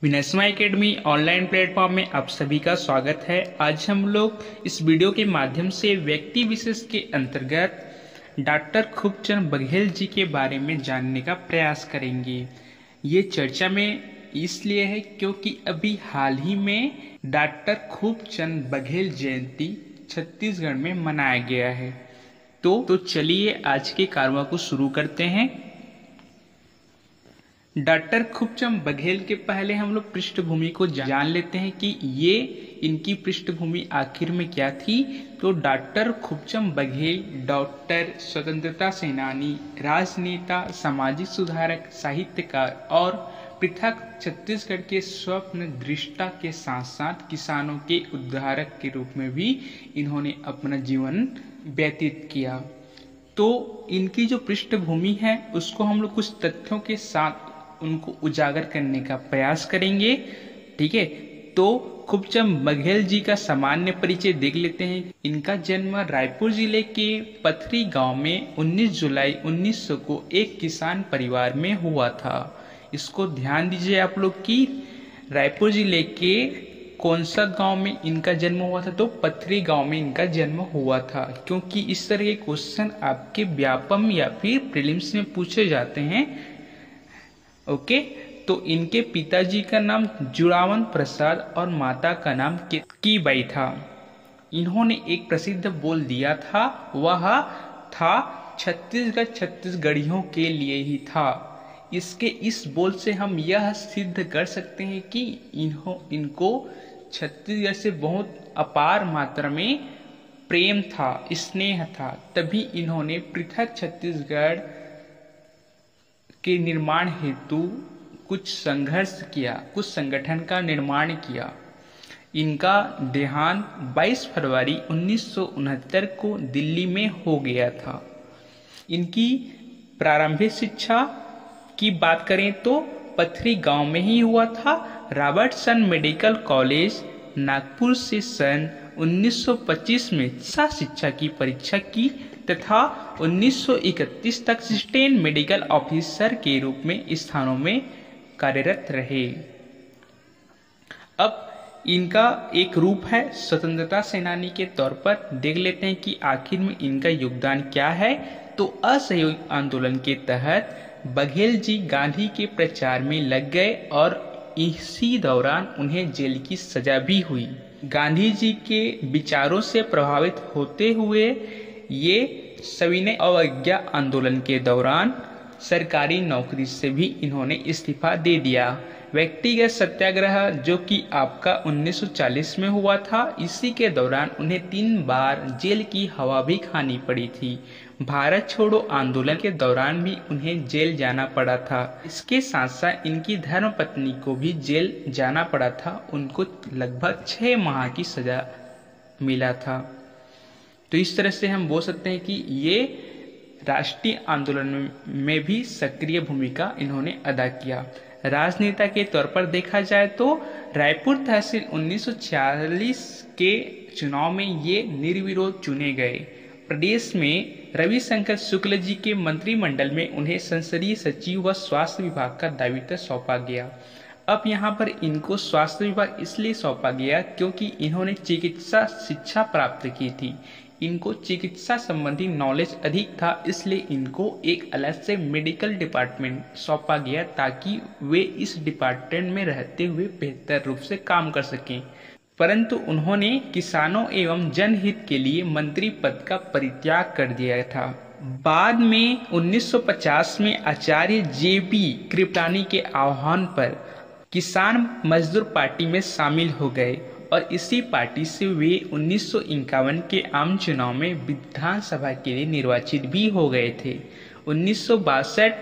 विनस्मा academy online platform में आप सभी का स्वागत है। आज हम लोग इस वीडियो के माध्यम से व्यक्ति विशेष के अंतर्गत डॉक्टर खूबचंद बघेल जी के बारे में जानने का प्रयास करेंगे। ये चर्चा में इसलिए है क्योंकि अभी हाल ही में डॉक्टर खूबचंद बघेल जयंती छत्तीसगढ़ में मनाया गया है। तो चलिए आज के कार्यक्रम को शुरू करते हैं। डॉक्टर खूबचंद बघेल के पहले हम लोग पृष्ठभूमि को जान लेते हैं कि ये इनकी पृष्ठभूमि आखिर में क्या थी। तो डॉक्टर खूबचंद बघेल डॉक्टर, स्वतंत्रता सेनानी, राजनेता, सामाजिक सुधारक, साहित्यकार और पृथक छत्तीसगढ़ के स्वप्न दृष्टा के साथ साथ किसानों के उद्धारक के रूप में भी इन्होंने अपना जीवन व्यतीत किया। तो इनकी जो पृष्ठभूमि है उसको हम लोग कुछ तथ्यों के साथ उनको उजागर करने का प्रयास करेंगे। ठीक है, तो खूबचंद बघेल जी का सामान्य परिचय देख लेते हैं। इनका जन्म रायपुर जिले के पथरी गांव में 19 जुलाई 1900 को एक किसान परिवार में हुआ था। इसको ध्यान दीजिए आप लोग कि रायपुर जिले के कौन सा गांव में इनका जन्म हुआ था। तो पथरी गांव में इनका जन्म हुआ था, क्योंकि इस तरह के क्वेश्चन आपके व्यापम या फिर प्रीलिम्स में पूछे जाते हैं। ओके, तो इनके पिताजी का नाम जुड़ावन प्रसाद और माता का नाम कीबाई था। इन्होंने एक प्रसिद्ध बोल दिया था, वह था छत्तीसगढ़ छत्तीसगढ़ियों के लिए ही था। इसके इस बोल से हम यह सिद्ध कर सकते हैं कि इनको छत्तीसगढ़ से बहुत अपार मात्रा में प्रेम था, स्नेह था। तभी इन्होंने पृथक छत्तीसगढ़ के निर्माण हेतु कुछ संघर्ष किया, कुछ संगठन का निर्माण किया। इनका देहांत 22 फरवरी 1969 को दिल्ली में हो गया था। इनकी प्रारंभिक शिक्षा की बात करें तो पथरी गांव में ही हुआ था। रॉबर्टसन मेडिकल कॉलेज नागपुर से सन 1925 में शिक्षा की परीक्षा की तथा 1931 तक असिस्टेंट मेडिकल ऑफिसर के रूप में स्थानों में कार्यरत रहे। अब इनका एक रूप है स्वतंत्रता सेनानी के तौर पर। देख लेते हैं कि आखिर में इनका योगदान क्या है। तो असहयोग आंदोलन के तहत बघेल जी गांधी के प्रचार में लग गए और इसी दौरान उन्हें जेल की सजा भी हुई। गांधी जी के विचारों से प्रभावित होते हुए ये सविनय अवज्ञा आंदोलन के दौरान सरकारी नौकरी से भी इन्होंने इस्तीफा दे दिया। व्यक्तिगत सत्याग्रह जो कि आपका 1940 में हुआ था, इसी के दौरान उन्हें 3 बार जेल की हवा भी खानी पड़ी थी। भारत छोड़ो आंदोलन के दौरान भी उन्हें जेल जाना पड़ा था। इसके साथ साथ इनकी धर्मपत्नी को भी जेल जाना पड़ा था। उनको लगभग 6 माह की सजा मिला था। तो इस तरह से हम बोल सकते हैं कि ये राष्ट्रीय आंदोलन में भी सक्रिय भूमिका इन्होंने अदा किया। राजनेता के तौर पर देखा जाए तो रायपुर तहसील 1946 के चुनाव में ये निर्विरोध चुने गए। प्रदेश में रविशंकर शुक्ल जी के मंत्रिमंडल में उन्हें संसदीय सचिव व स्वास्थ्य विभाग का दायित्व सौंपा गया। अब यहाँ पर इनको स्वास्थ्य विभाग इसलिए सौंपा गया क्योंकि इन्होंने चिकित्सा शिक्षा प्राप्त की थी। इनको चिकित्सा संबंधी नॉलेज अधिक था, इसलिए इनको एक अलग से मेडिकल डिपार्टमेंट सौंपा गया ताकि वे इस डिपार्टमेंट में रहते हुए बेहतर रूप से काम कर सकें। परंतु उन्होंने किसानों एवं जनहित के लिए मंत्री पद का परित्याग कर दिया था। बाद में 1950 में आचार्य JB कृपलानी के आह्वान पर किसान मजदूर पार्टी में शामिल हो गए और इसी पार्टी से वे 1951 के आम चुनाव में विधानसभा के लिए निर्वाचित भी हो गए थे। 1962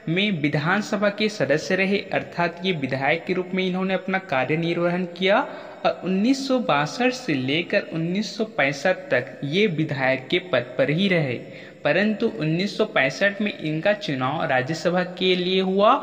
में विधानसभा के सदस्य रहे, अर्थात ये विधायक के रूप में इन्होंने अपना कार्य निर्वहन किया और 1962 से लेकर 1965 तक ये विधायक के पद पर ही रहे। परंतु 1965 में इनका चुनाव राज्यसभा के लिए हुआ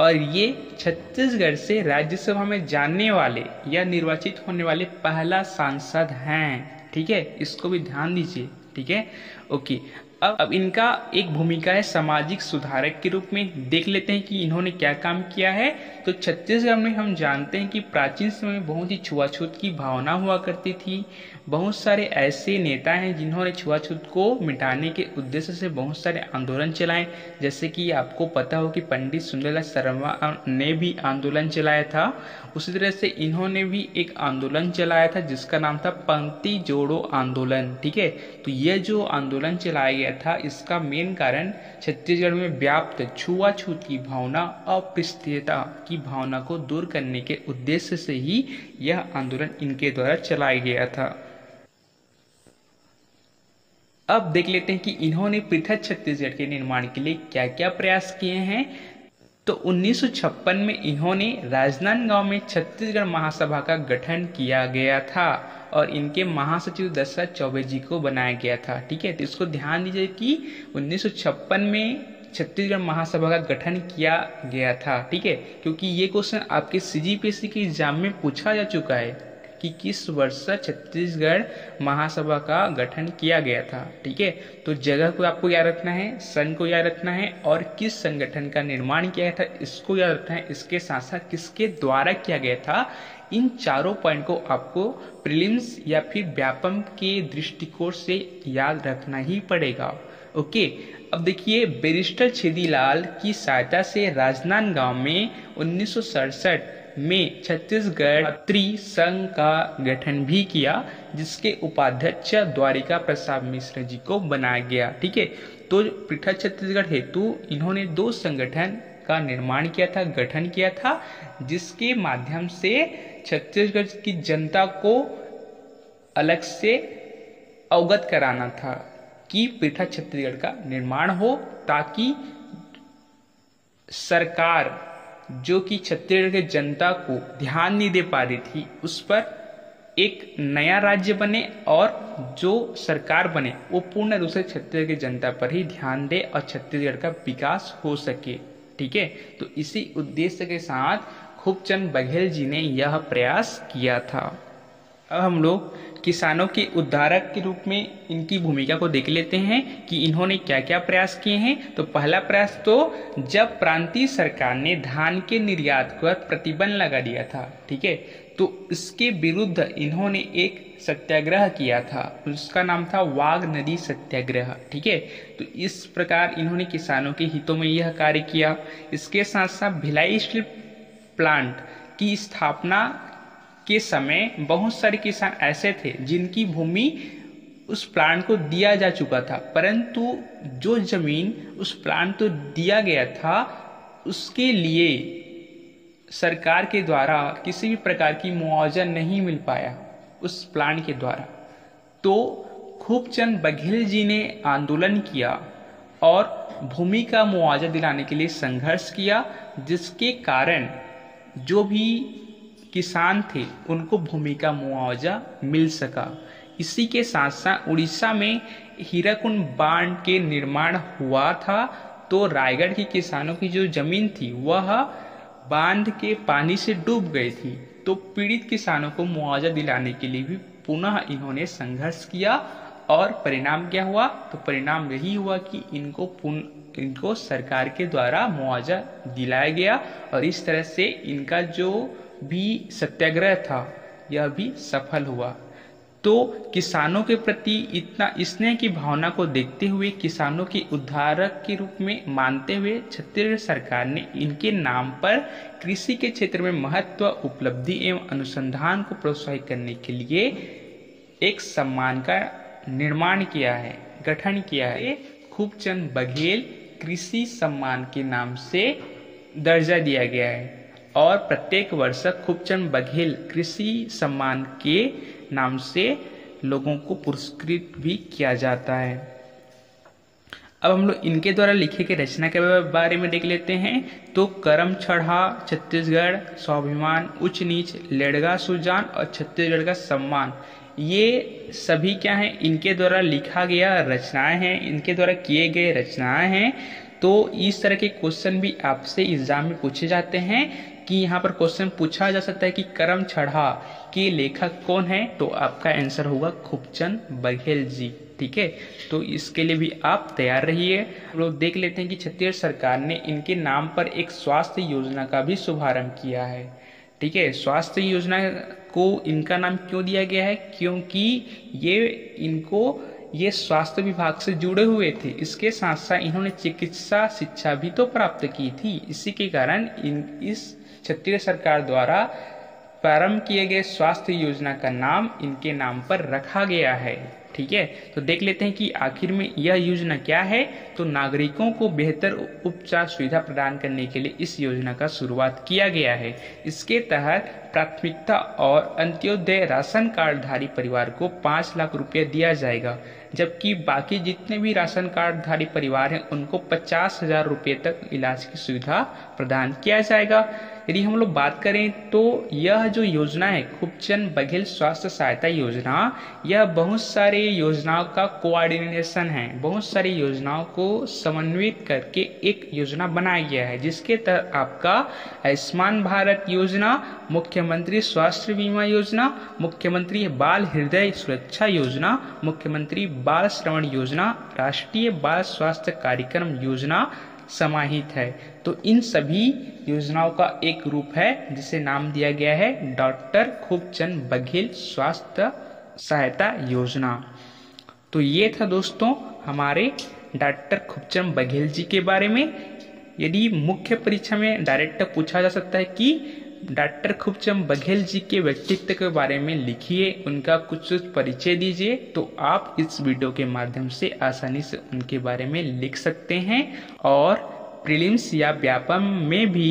और ये छत्तीसगढ़ से राज्यसभा में जाने वाले या निर्वाचित होने वाले पहला सांसद हैं। ठीक है, इसको भी ध्यान दीजिए। ठीक है, ओके। अब इनका एक भूमिका है सामाजिक सुधारक के रूप में। देख लेते हैं कि इन्होंने क्या काम किया है। तो छत्तीसगढ़ में हम जानते हैं कि प्राचीन समय में बहुत ही छुआछूत की भावना हुआ करती थी। बहुत सारे ऐसे नेता हैं जिन्होंने छुआछूत को मिटाने के उद्देश्य से बहुत सारे आंदोलन चलाए। जैसे कि आपको पता हो कि पंडित सुंदरलाल शर्मा ने भी आंदोलन चलाया था। उसी तरह से इन्होंने भी एक आंदोलन चलाया था जिसका नाम था पंक्ति जोड़ो आंदोलन। ठीक है, तो यह जो आंदोलन चलाया गया था इसका मेन कारण छत्तीसगढ़ में व्याप्त छुआछूत की भावना, अस्पृश्यता की भावना को दूर करने के उद्देश्य से ही यह आंदोलन इनके द्वारा चलाया गया था। अब देख लेते हैं कि इन्होंने पृथक छत्तीसगढ़ के निर्माण के लिए क्या क्या प्रयास किए हैं। तो 1956 में इन्होंने राजनांदगांव में छत्तीसगढ़ महासभा का गठन किया गया था और इनके महासचिव दशरथ चौबे जी को बनाया गया था। ठीक है, तो इसको ध्यान दीजिए कि 1956 में छत्तीसगढ़ महासभा का गठन किया गया था। ठीक है, क्योंकि ये क्वेश्चन आपके सीजीपीएससी के एग्जाम में पूछा जा चुका है कि किस वर्ष छत्तीसगढ़ महासभा का गठन किया गया था। ठीक है, तो जगह को आपको याद रखना है, सन को याद रखना है और किस संगठन का निर्माण किया गया था इसको याद रखना है। इसके साथ साथ किसके द्वारा किया गया था, इन चारों पॉइंट को आपको प्रीलिम्स या फिर व्यापम के दृष्टिकोण से याद रखना ही पड़ेगा। ओके, अब देखिए बैरिस्टर छेदीलाल की सहायता से राजनांदगांव में 1967 में छत्तीसगढ़ छात्री संघ का गठन भी किया जिसके उपाध्यक्ष द्वारिका प्रसाद मिश्र जी को बनाया गया। ठीक है, तो पृथक छत्तीसगढ़ हेतु इन्होंने 2 संगठन का निर्माण किया था, गठन किया था, जिसके माध्यम से छत्तीसगढ़ की जनता को अलग से अवगत कराना था कि पृथक छत्तीसगढ़ का निर्माण हो, ताकि सरकार जो कि छत्तीसगढ़ के जनता को ध्यान नहीं दे पा रही थी उस पर एक नया राज्य बने और जो सरकार बने वो पूर्ण रूप से छत्तीसगढ़ की जनता पर ही ध्यान दे और छत्तीसगढ़ का विकास हो सके। ठीक है, तो इसी उद्देश्य के साथ खूबचंद बघेल जी ने यह प्रयास किया था। अब हम लोग किसानों के उद्धारक के रूप में इनकी भूमिका को देख लेते हैं कि इन्होंने क्या क्या प्रयास किए हैं। तो पहला प्रयास, तो जब प्रांतीय सरकार ने धान के निर्यात पर प्रतिबंध लगा दिया था, ठीक है, तो इसके विरुद्ध इन्होंने एक सत्याग्रह किया था, उसका नाम था वाघ नदी सत्याग्रह। ठीक है, तो इस प्रकार इन्होंने किसानों के हितों में यह कार्य किया। इसके साथ साथ भिलाई स्टील प्लांट की स्थापना के समय बहुत सारे किसान ऐसे थे जिनकी भूमि उस प्लांट को दिया जा चुका था, परंतु जो जमीन उस प्लांट को दिया गया था उसके लिए सरकार के द्वारा किसी भी प्रकार की मुआवजा नहीं मिल पाया उस प्लांट के द्वारा। तो खूबचंद बघेल जी ने आंदोलन किया और भूमि का मुआवजा दिलाने के लिए संघर्ष किया, जिसके कारण जो भी किसान थे उनको भूमि का मुआवजा मिल सका। इसी के साथ साथ उड़ीसा में हीराकुंड बांध के निर्माण हुआ था, तो रायगढ़ के किसानों की जो जमीन थी वह बांध के पानी से डूब गई थी, तो पीड़ित किसानों को मुआवजा दिलाने के लिए भी पुनः इन्होंने संघर्ष किया। और परिणाम क्या हुआ, तो परिणाम यही हुआ कि इनको सरकार के द्वारा मुआवजा दिलाया गया और इस तरह से इनका जो भी सत्याग्रह था यह भी सफल हुआ। तो किसानों के प्रति इतना स्नेह की भावना को देखते हुए, किसानों के उद्धारक के रूप में मानते हुए छत्तीसगढ़ सरकार ने इनके नाम पर कृषि के क्षेत्र में महत्व, उपलब्धि एवं अनुसंधान को प्रोत्साहित करने के लिए एक सम्मान का निर्माण किया है, गठन किया है। खूबचंद बघेल कृषि सम्मान के नाम से दर्जा दिया गया है और प्रत्येक वर्ष खूबचंद बघेल कृषि सम्मान के नाम से लोगों को पुरस्कृत भी किया जाता है। अब हम लोग इनके द्वारा लिखे गए रचना के बारे में देख लेते हैं। तो करम छढ़ा, छत्तीसगढ़, स्वाभिमान, उच्च नीच, लेड़गा सुजान और छत्तीसगढ़ का सम्मान, ये सभी क्या हैं, इनके द्वारा लिखा गया रचनाएं हैं, इनके द्वारा किए गए रचनाएं हैं। तो इस तरह के क्वेश्चन भी आपसे एग्जाम में पूछे जाते हैं कि यहाँ पर क्वेश्चन पूछा जा सकता है कि करम छढ़ा के लेखक कौन है, तो आपका आंसर होगा खूबचंद बघेल जी। ठीक है, तो इसके लिए भी आप तैयार रहिए। हम लोग देख लेते हैं कि छत्तीसगढ़ सरकार ने इनके नाम पर एक स्वास्थ्य योजना का भी शुभारंभ किया है। ठीक है, स्वास्थ्य योजना को इनका नाम क्यों दिया गया है, क्योंकि ये स्वास्थ्य विभाग से जुड़े हुए थे। इसके साथ साथ इन्होंने चिकित्सा शिक्षा भी तो प्राप्त की थी। इसी के कारण इस छत्तीसगढ़ सरकार द्वारा प्रारंभ किए गए स्वास्थ्य योजना का नाम इनके नाम पर रखा गया है। ठीक है, तो देख लेते हैं कि आखिर में यह योजना क्या है। तो नागरिकों को बेहतर उपचार सुविधा प्रदान करने के लिए इस योजना का शुरुआत किया गया है। इसके तहत प्राथमिकता और अंत्योदय राशन कार्डधारी परिवार को 5 लाख रुपये दिया जाएगा, जबकि बाकी जितने भी राशन कार्डधारी परिवार हैं उनको 50,000 रुपये तक इलाज की सुविधा प्रदान किया जाएगा। यदि हम लोग बात करें तो यह जो योजना है खूबचंद बघेल स्वास्थ्य सहायता योजना, यह बहुत सारे योजनाओं का कोऑर्डिनेशन है। बहुत सारी योजनाओं को समन्वित करके एक योजना बनाया गया है, जिसके तहत आपका आयुष्मान भारत योजना, मुख्यमंत्री स्वास्थ्य बीमा योजना, मुख्यमंत्री बाल हृदय सुरक्षा योजना, मुख्यमंत्री बाल श्रवण योजना, राष्ट्रीय बाल स्वास्थ्य कार्यक्रम योजना समाहित है। तो इन सभी योजनाओं का एक रूप है जिसे नाम दिया गया है डॉक्टर खूबचंद बघेल स्वास्थ्य सहायता योजना। तो ये था दोस्तों हमारे डॉक्टर खूबचंद बघेल जी के बारे में। यदि मुख्य परीक्षा में डायरेक्ट पूछा जा सकता है कि डॉक्टर खूबचंद बघेल जी के व्यक्तित्व के बारे में लिखिए, उनका कुछ परिचय दीजिए, तो आप इस वीडियो के माध्यम से आसानी से उनके बारे में लिख सकते हैं। और प्रीलिम्स या व्यापम में भी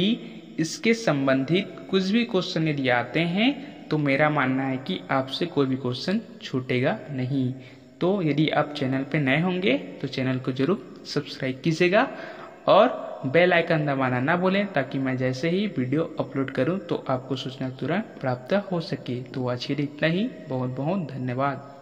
इसके संबंधित कुछ भी क्वेश्चन यदि आते हैं तो मेरा मानना है कि आपसे कोई भी क्वेश्चन छूटेगा नहीं। तो यदि आप चैनल पे नए होंगे तो चैनल को जरूर सब्सक्राइब कीजिएगा और बेल आइकन दबाना ना भूलें, ताकि मैं जैसे ही वीडियो अपलोड करूं तो आपको सूचना तुरंत प्राप्त हो सके। तो आज के लिए इतना ही। बहुत बहुत धन्यवाद।